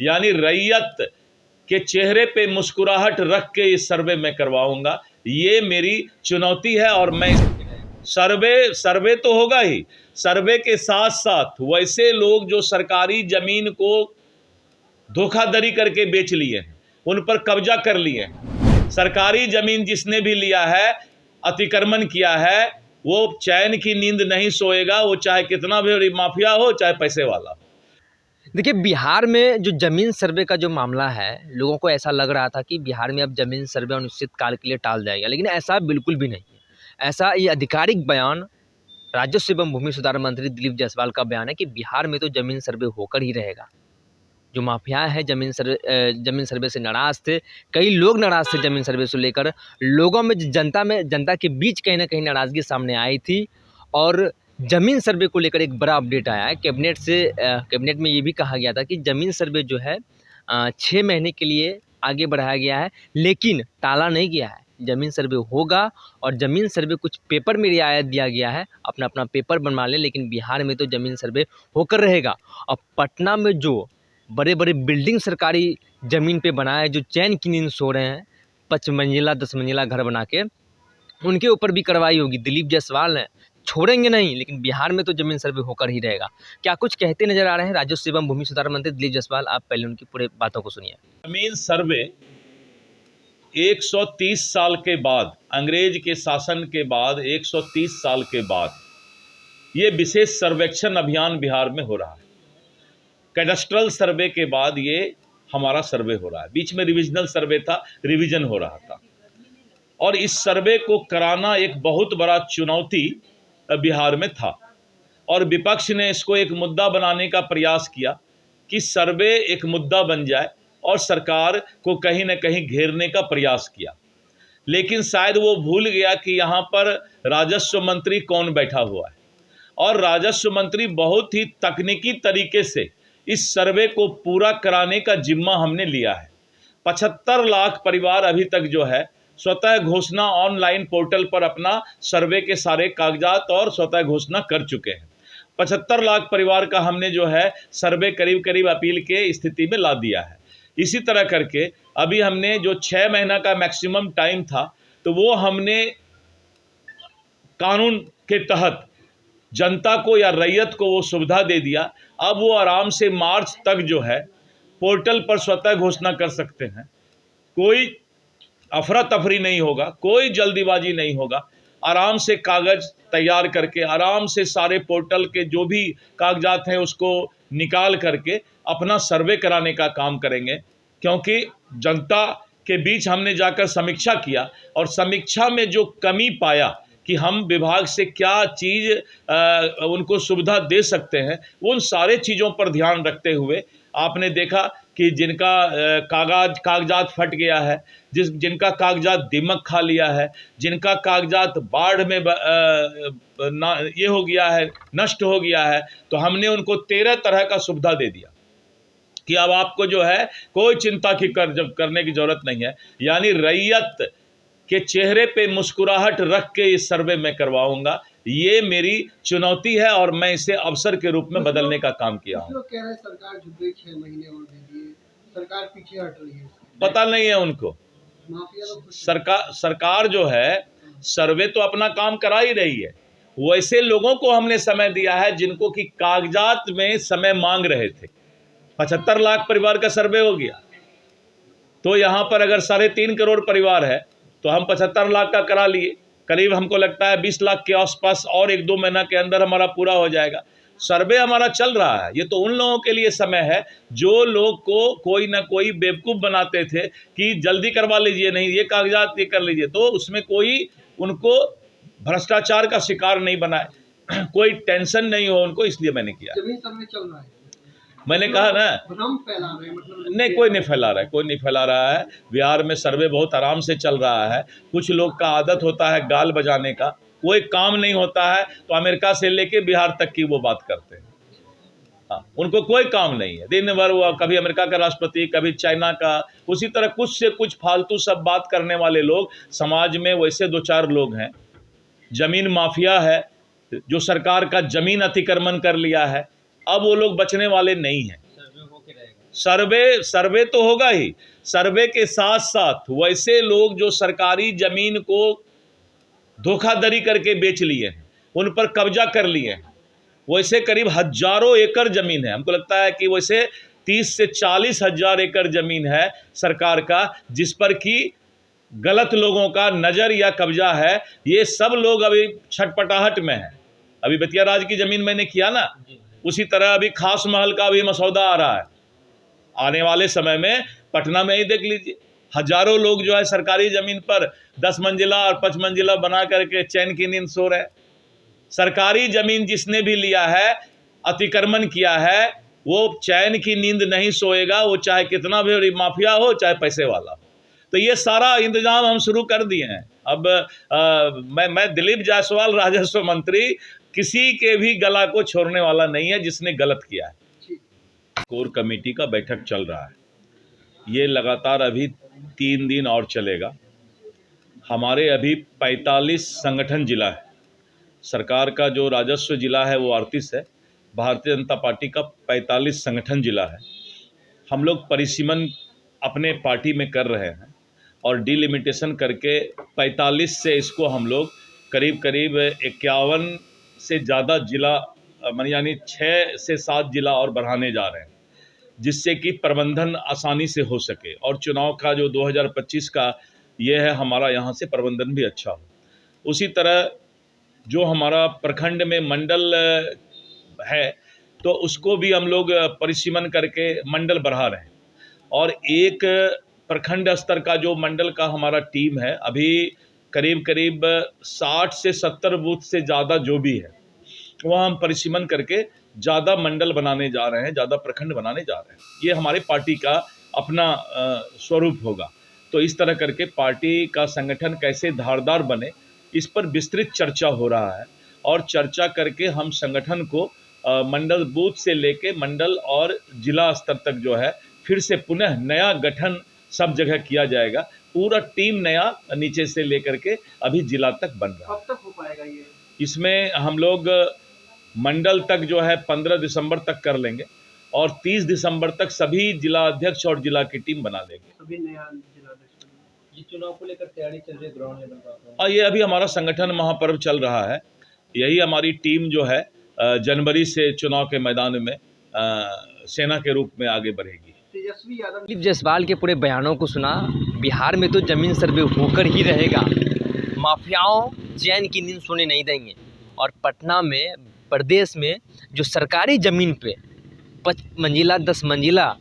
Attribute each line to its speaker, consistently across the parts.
Speaker 1: यानी रैयत के चेहरे पे मुस्कुराहट रख के इस सर्वे में करवाऊंगा। ये मेरी चुनौती है और मैं सर्वे तो होगा ही। सर्वे के साथ साथ वैसे लोग जो सरकारी जमीन को धोखाधड़ी करके बेच लिए हैं, उन पर कब्जा कर लिए हैं, सरकारी जमीन जिसने भी लिया है, अतिक्रमण किया है, वो चैन की नींद नहीं सोएगा, वो चाहे कितना भी माफिया हो, चाहे पैसे वाला हो।
Speaker 2: देखिए, बिहार में जो ज़मीन सर्वे का जो मामला है, लोगों को ऐसा लग रहा था कि बिहार में अब ज़मीन सर्वे अनिश्चित काल के लिए टाल जाएगा, लेकिन ऐसा बिल्कुल भी नहीं है। ऐसा ये आधिकारिक बयान राजस्व एवं भूमि सुधार मंत्री दिलीप जायसवाल का बयान है कि बिहार में तो ज़मीन सर्वे होकर ही रहेगा। जो माफिया है ज़मीन सर्वे से नाराज़ थे, कई लोग नाराज़ थे ज़मीन सर्वे से लेकर। लोगों में जनता के बीच कहीं न कहीं नाराज़गी सामने आई थी और ज़मीन सर्वे को लेकर एक बड़ा अपडेट आया है। कैबिनेट में ये भी कहा गया था कि ज़मीन सर्वे जो है 6 महीने के लिए आगे बढ़ाया गया है, लेकिन टाला नहीं गया है। ज़मीन सर्वे होगा और ज़मीन सर्वे कुछ पेपर में रियायत दिया गया है, अपना पेपर बनवा लें, लेकिन बिहार में तो ज़मीन सर्वे होकर रहेगा। और पटना में जो बड़े-बड़े बिल्डिंग सरकारी ज़मीन पे बनाए, जो चैन की नींद सो रहे हैं, 5 मंजिला 10 मंजिला घर बना के, उनके ऊपर भी कार्रवाई होगी। दिलीप जायसवाल हैं, छोड़ेंगे नहीं, लेकिन बिहार में तो ज़मीन सर्वे होकर ही रहेगा। क्या कुछ कहते नज़र आ रहे हैं राजस्व एवं भूमि सुधार मंत्री दिलीप जायसवाल? आप पहले उनकी पूरे बातों को सुनिए।
Speaker 1: जमीन सर्वे 130 साल के बाद, अंग्रेज के शासन के बाद 130 साल के बाद ये विशेष सर्वेक्षण अभियान बिहार में हो रहा है। कैडस्ट्रल सर्वे के बाद ये हमारा सर्वे हो रहा है। बीच में रिविजनल सर्वे था, रिवीजन हो रहा था, और इस सर्वे को कराना एक बहुत बड़ा चुनौती बिहार में था। और विपक्ष ने इसको एक मुद्दा बनाने का प्रयास किया कि सर्वे एक मुद्दा बन जाए, और सरकार को कहीं न कहीं घेरने का प्रयास किया। लेकिन शायद वो भूल गया कि यहाँ पर राजस्व मंत्री कौन बैठा हुआ है, और राजस्व मंत्री बहुत ही तकनीकी तरीके से इस सर्वे को पूरा कराने का जिम्मा हमने लिया है। 75 लाख परिवार अभी तक जो है स्वतः घोषणा ऑनलाइन पोर्टल पर अपना सर्वे के सारे कागजात और स्वतः घोषणा कर चुके हैं। 75 लाख परिवार का हमने जो है सर्वे करीब करीब अपील के स्थिति में ला दिया है। इसी तरह करके अभी हमने जो 6 महीना का मैक्सिमम टाइम था, तो वो हमने कानून के तहत जनता को या रैयत को वो सुविधा दे दिया। अब वो आराम से मार्च तक जो है पोर्टल पर स्वतः घोषणा कर सकते हैं। कोई अफरा तफरी नहीं होगा, कोई जल्दीबाजी नहीं होगा। आराम से कागज तैयार करके, आराम से सारे पोर्टल के जो भी कागजात हैं उसको निकाल करके अपना सर्वे कराने का काम करेंगे। क्योंकि जनता के बीच हमने जाकर समीक्षा किया, और समीक्षा में जो कमी पाया कि हम विभाग से क्या चीज़ उनको सुविधा दे सकते हैं, उन सारे चीज़ों पर ध्यान रखते हुए आपने देखा कि जिनका कागजात फट गया है, जिनका कागजात दीमक खा लिया है, जिनका कागजात बाढ़ में ये हो गया है, नष्ट हो गया है, तो हमने उनको 13 तरह का सुविधा दे दिया कि अब आपको जो है कोई चिंता करने की जरूरत नहीं है। यानी रैयत के चेहरे पे मुस्कुराहट रख के इस सर्वे में करवाऊंगा। ये मेरी चुनौती है और मैं इसे अवसर के रूप में बदलने का काम किया हूँ।
Speaker 3: लोग कह रहे हैं सरकार झुक गई, 6 महीने और दे दिए, सरकार पीछे हट रही है।
Speaker 1: पता नहीं है उनको। सरकार जो है सर्वे तो अपना काम करा ही रही है। वैसे लोगों को हमने समय दिया है जिनको कि कागजात में समय मांग रहे थे। 75 लाख परिवार का सर्वे हो गया, तो यहाँ पर अगर 3.5 करोड़ परिवार है तो हम 75 लाख का करा लिए। करीब हमको लगता है 20 लाख के आसपास और 1-2 महीना के अंदर हमारा पूरा हो जाएगा। सर्वे हमारा चल रहा है। ये तो उन लोगों के लिए समय है जो लोग को कोई ना कोई बेवकूफ़ बनाते थे कि जल्दी करवा लीजिए, नहीं ये कागजात ये कर लीजिए, तो उसमें कोई उनको भ्रष्टाचार का शिकार नहीं बनाए, कोई टेंशन नहीं हो उनको, इसलिए मैंने किया।
Speaker 3: जमीन सर्वे चल रहा है,
Speaker 1: मैंने कहा ना,
Speaker 3: भ्रम फैला रहे हैं, मतलब
Speaker 1: नहीं कोई नहीं फैला रहा है, कोई नहीं फैला रहा है। बिहार में सर्वे बहुत आराम से चल रहा है। कुछ लोग का आदत होता है गाल बजाने का, कोई काम नहीं होता है तो अमेरिका से लेके बिहार तक की वो बात करते हैं। हाँ, उनको कोई काम नहीं है, दिन भर वो कभी अमेरिका का राष्ट्रपति, कभी चाइना का, उसी तरह कुछ से कुछ फालतू सब बात करने वाले लोग समाज में वैसे 2-4 लोग हैं। जमीन माफिया है जो सरकार का जमीन अतिक्रमण कर लिया है, अब वो लोग बचने वाले नहीं हैं। सर्वे तो होगा ही, सर्वे के साथ साथ वैसे लोग जो सरकारी जमीन को धोखाधड़ी करके बेच लिए हैं, उन पर कब्जा कर लिए हैं, वैसे करीब हजारों एकड़ जमीन है। हमको लगता है कि वैसे 30 से 40 हजार एकड़ जमीन है सरकार का, जिस पर कि गलत लोगों का नज़र या कब्जा है। ये सब लोग अभी छटपटाहट में हैं। अभी बतिया राज की ज़मीन मैंने किया ना, उसी तरह अभी खास महल का भी मसौदा आ रहा है। आने वाले समय में पटना में ही देख लीजिए, हजारों लोग जो है सरकारी ज़मीन पर 10 मंजिला और 5 मंजिला बना करके चैन की नींद सो रहे। सरकारी ज़मीन जिसने भी लिया है, अतिक्रमण किया है, वो चैन की नींद नहीं सोएगा, वो चाहे कितना भी माफिया हो, चाहे पैसे वाला हो। तो ये सारा इंतजाम हम शुरू कर दिए हैं। अब मैं दिलीप जायसवाल राजस्व मंत्री किसी के भी गला को छोड़ने वाला नहीं है जिसने गलत किया है। कोर कमेटी का बैठक चल रहा है, ये लगातार अभी 3 दिन और चलेगा। हमारे अभी 45 संगठन जिला है। सरकार का जो राजस्व जिला है वो 38 है, भारतीय जनता पार्टी का 45 संगठन जिला है। हम लोग परिसीमन अपने पार्टी में कर रहे हैं और डिलिमिटेशन करके 45 से इसको हम लोग करीब 51 से ज़्यादा जिला यानी 6 से 7 जिला और बढ़ाने जा रहे हैं, जिससे कि प्रबंधन आसानी से हो सके और चुनाव का जो 2025 का ये है, हमारा यहाँ से प्रबंधन भी अच्छा हो। उसी तरह जो हमारा प्रखंड में मंडल है, तो उसको भी हम लोग परिसीमन करके मंडल बढ़ा रहे हैं। और एक प्रखंड स्तर का जो मंडल का हमारा टीम है, अभी करीब 60 से 70 बूथ से ज़्यादा जो भी है, वहाँ हम परिसीमन करके ज़्यादा मंडल बनाने जा रहे हैं, ज़्यादा प्रखंड बनाने जा रहे हैं। ये हमारी पार्टी का अपना स्वरूप होगा। तो इस तरह करके पार्टी का संगठन कैसे धारदार बने, इस पर विस्तृत चर्चा हो रहा है। और चर्चा करके हम संगठन को मंडल बूथ से लेके मंडल और जिला स्तर तक जो है, फिर से पुनः नया गठन सब जगह किया जाएगा। पूरा टीम नया नीचे से लेकर के अभी जिला तक बन रहा है।
Speaker 3: कब तक हो पाएगा ये?
Speaker 1: इसमें हम लोग मंडल तक जो है 15 दिसंबर तक कर लेंगे और 30 दिसंबर तक सभी जिला अध्यक्ष और जिला की टीम बना लेंगे।
Speaker 3: सभी नया जिलाध्यक्ष
Speaker 2: ये चुनाव को लेकर तैयारी चल रही है ग्राउंड लेवल पर?
Speaker 1: और ये अभी हमारा संगठन महापर्व चल रहा है। यही हमारी टीम जो है जनवरी से चुनाव के मैदान में सेना के रूप में आगे बढ़ेगी।
Speaker 3: तेजस्वी यादव
Speaker 2: दिलीप जायसवाल के पूरे बयानों को सुना। बिहार में तो ज़मीन सर्वे होकर ही रहेगा, माफियाओं चैन की नींद सोने नहीं देंगे। और पटना में, प्रदेश में जो सरकारी ज़मीन पे 5 मंजिला 10 मंजिला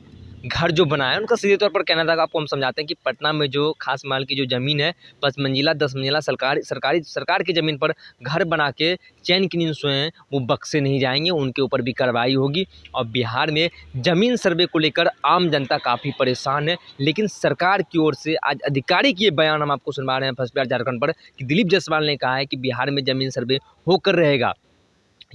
Speaker 2: घर जो बनाए, उनका सीधे तौर पर कहना था कि आपको हम समझाते हैं कि पटना में जो खास माल की जो ज़मीन है 5 मंजिला 10 मंजिला सरकार की ज़मीन पर घर बना के चैन की नींद सोए हैं, वो बख्शे नहीं जाएंगे, उनके ऊपर भी कार्रवाई होगी। और बिहार में ज़मीन सर्वे को लेकर आम जनता काफ़ी परेशान है, लेकिन सरकार की ओर से आज आधिकारिक ये बयान हम आपको सुनवा रहे हैं फर्स्ट बिहार झारखंड पर कि दिलीप जायसवाल ने कहा है कि बिहार में ज़मीन सर्वे होकर रहेगा।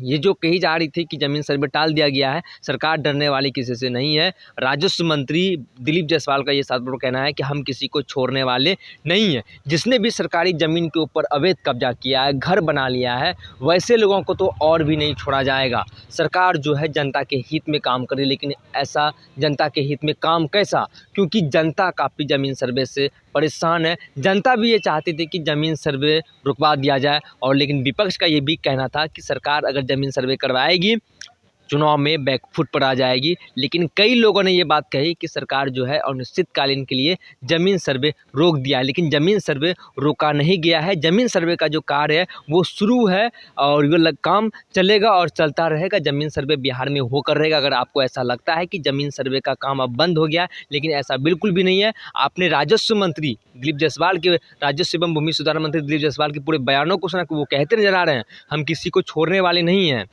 Speaker 2: ये जो कही जा रही थी कि ज़मीन सर्वे टाल दिया गया है, सरकार डरने वाली किसी से नहीं है। राजस्व मंत्री दिलीप जायसवाल का ये साफ तौर पर कहना है कि हम किसी को छोड़ने वाले नहीं हैं। जिसने भी सरकारी ज़मीन के ऊपर अवैध कब्जा किया है, घर बना लिया है, वैसे लोगों को तो और भी नहीं छोड़ा जाएगा। सरकार जो है जनता के हित में काम करे, लेकिन ऐसा जनता के हित में काम कैसा? क्योंकि जनता काफ़ी ज़मीन सर्वे से परेशान है। जनता भी ये चाहती थी कि ज़मीन सर्वे रुकवा दिया जाए, और लेकिन विपक्ष का ये भी कहना था कि सरकार अगर ज़मीन सर्वे करवाएगी, चुनाव में बैकफुट पर आ जाएगी। लेकिन कई लोगों ने ये बात कही कि सरकार जो है अनिश्चितकालीन के लिए ज़मीन सर्वे रोक दिया है, लेकिन ज़मीन सर्वे रोका नहीं गया है। ज़मीन सर्वे का जो कार्य है वो शुरू है और ये काम चलेगा और चलता रहेगा। ज़मीन सर्वे बिहार में होकर रहेगा। अगर आपको ऐसा लगता है कि ज़मीन सर्वे का काम अब बंद हो गया, लेकिन ऐसा बिल्कुल भी नहीं है। आपने राजस्व मंत्री दिलीप जायसवाल के, राजस्व एवं भूमि सुधार मंत्री दिलीप जायसवाल के पूरे बयानों को सुना कि वो कहते नजर आ रहे हैं हम किसी को छोड़ने वाले नहीं हैं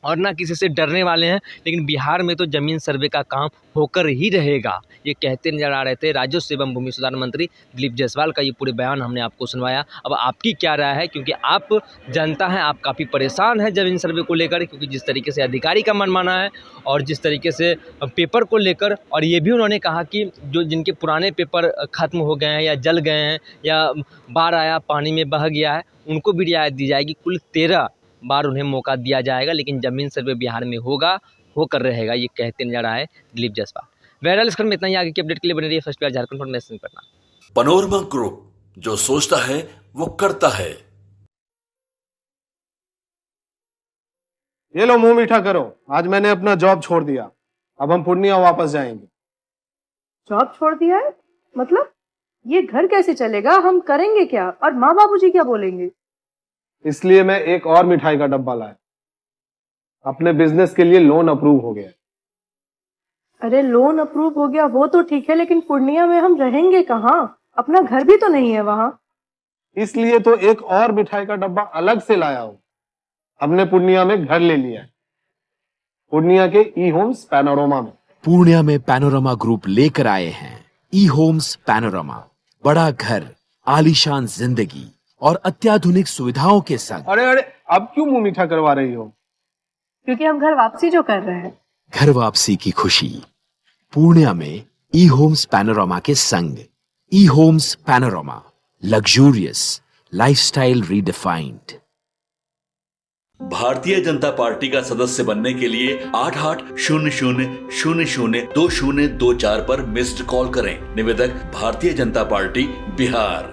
Speaker 2: और ना किसी से डरने वाले हैं, लेकिन बिहार में तो ज़मीन सर्वे का काम होकर ही रहेगा, ये कहते नजर आ रहे थे राजस्व एवं भूमि सुधार मंत्री दिलीप जायसवाल का ये पूरे बयान हमने आपको सुनवाया। अब आपकी क्या राय है? क्योंकि आप जनता हैं, आप काफ़ी परेशान हैं ज़मीन सर्वे को लेकर, क्योंकि जिस तरीके से अधिकारी का मनमाना है और जिस तरीके से पेपर को लेकर, और ये भी उन्होंने कहा कि जो जिनके पुराने पेपर ख़त्म हो गए हैं या जल गए हैं या बाढ़ आया पानी में बह गया है, उनको भी रियायत दी जाएगी। कुल 13 बार उन्हें मौका दिया जाएगा, लेकिन ज़मीन सर्वे बिहार में होगा, होकर रहेगा, ये कहते नजर आए दिलीप जायसवाल। बहरहाल इस क्रम में इतना ही। आगे की अपडेट के लिए बने रहिए फर्स्ट बिहार झारखंड पर मैसेज करना।
Speaker 4: पनोरमा ग्रुप, जो सोचता है वो करता है।
Speaker 5: ये लो मुंह मीठा करो, आज मैंने अपना जॉब छोड़ दिया, अब हम पूर्णिया वापस जाएंगे।
Speaker 6: जॉब छोड़ दिया है? मतलब ये घर कैसे चलेगा? हम करेंगे क्या? और माँ बाबूजी क्या बोलेंगे?
Speaker 5: इसलिए मैं एक और मिठाई का डब्बा लाया, अपने बिजनेस के लिए लोन अप्रूव हो गया।
Speaker 6: अरे लोन अप्रूव हो गया वो तो ठीक है, लेकिन पूर्णिया में हम रहेंगे कहाँ? अपना घर भी तो नहीं है वहाँ।
Speaker 5: इसलिए तो एक और मिठाई का डब्बा अलग से लाया हूं। हमने पूर्णिया में घर ले लिया है, पूर्णिया के ई होम्स पैनोरमा में।
Speaker 7: पूर्णिया में पैनोरमा ग्रुप लेकर आए हैं ई होम्स पैनोरमा, बड़ा घर, आलीशान जिंदगी और अत्याधुनिक सुविधाओं के संग।
Speaker 5: अरे अरे, अब क्यों मुंह मीठा करवा रही हो?
Speaker 6: क्योंकि हम घर वापसी जो कर रहे हैं।
Speaker 7: घर वापसी की खुशी पूर्णिया में ई होम्स पैनोरमा के संग। E homes panorama, luxurious lifestyle redefined.
Speaker 4: Bharatiya Janata party का सदस्य बनने के लिए 8800002024 पर मिस्ड कॉल करें। निवेदक भारतीय जनता पार्टी बिहार।